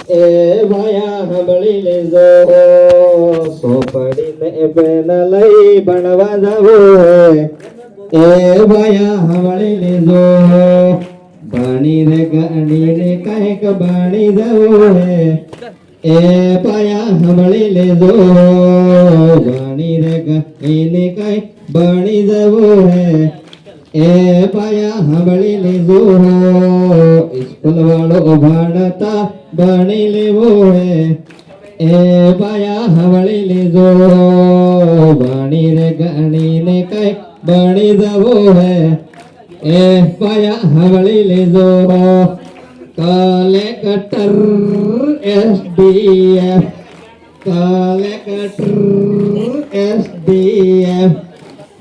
એ ભાયા હંભળી લેજો સોપડીને બેન લઈ ભણવા જવું હે એ ભાયા હંભળી લેજો ભણી રે ગણીને કઈક ભણી જવું હે એ ભાયા હંભળી લેજો ભણી રે ગણીને કઈક ભણી જવું હે એ પાયા હંભળી લેજો સ્કૂલ વાળો ભણતા ભણી લેવો હે એ પાયા હંભળી લેજો ભણી રે ગણીને કઈ ભણી જવો હે એ પાયા હંભળી લેજો કલેક્ટર SDF કલેક્ટર SDF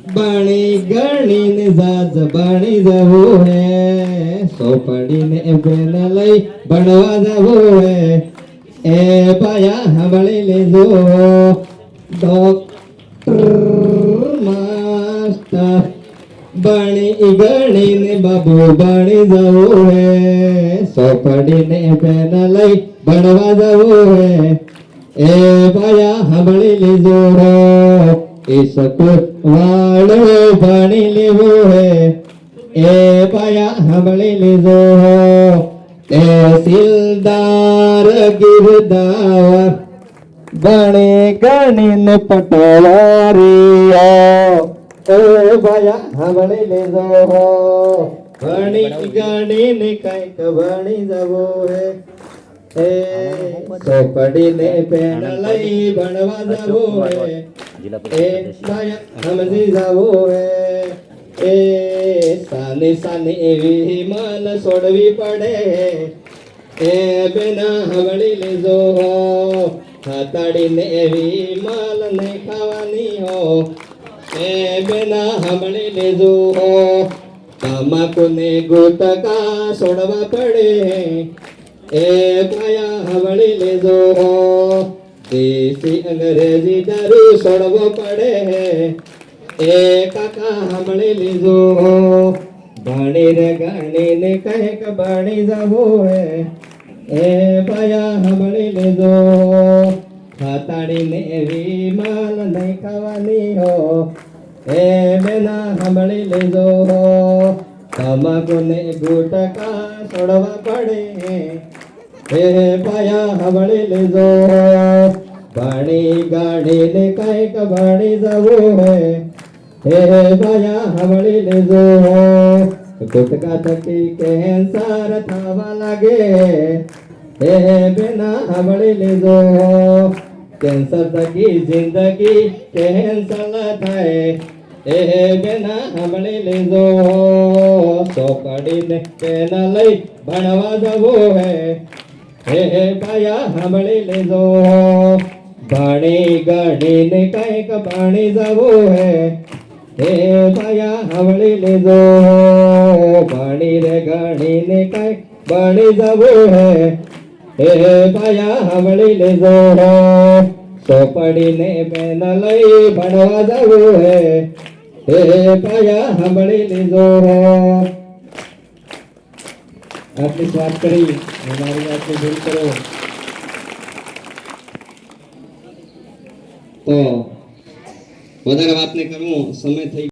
બણી ગણીને જાજ બણી જવું હે સોપડીને બેન લઈ ભણવા જવું હે એ પાયા હંભળી લેજો ડોક્ટર માસ્ટર બણી ગણીને બાબુ બણી જવું હે સોપડીને બેન લઈ ભણવા જવું હે એ પાયા હંભળી લેજો સ્કૂલ વાળો ભણી લેવો હે એ પાયા હંભળી લેજો તહેસીલદાર ગિરદાર ભણી ગણીને પટવારીઓ એ પાયા હંભળી લેજો ભણી ગણીને કઈક ભણી જવો હે એ સોપડીને પેન લઈ ભણવા જવું હે એ પાયા હંભળી જવું હે એ સાની સાની એવી માલ છોડવી પડે એ બેના હંભળી લેજો હાથાડીને એવી માલ નહીં ખાવાની હો એ બેના હંભળી લેજો તમાકુને ગુટકા છોડવા પડે એ પાયા હંભળી લેજો દેશી અંગ્રેજી દારૂ છોડવો પડે એ કાકા હંભળી લેજો ભણી રે ગણીને કઈક ભણી જવું હે એ પાયા હંભળી લેજો હાથાડીને એવી માલ નહીં ખાવાની હો એ બેના હંભળી લેજો તમાકુને ગુટકા છોડવા પડે એ પાયા હંભળી લેજો ભણી ગાડીને કઈક ભણી જવું હે એ પાયા હંભળી લેજો ગુટકા થકી કેન્સર થવા લાગે એ બેના હંભળી લેજો કેન્સર થકી જિંદગી કેન્સર થાય એ બેના હંભળી લેજો સોપડીને પેન લઈ ભણવા જવું હે એ પાયા હંભળી લેજો ભણી ગણીને કઈક ભણી જવું હે એ પાયા હંભળી લેજો ભણી રે ગણીને કઈક ભણી જવું હે એ પાયા હંભળી લેજો સોપડીને પેન લઈ ભણવા જવું હે એ પાયા હંભળી લેજો આટલી વાત કરી મારી વાતને દૂર કરો તો વધારે વાત નહીં કરવું સમય થઈ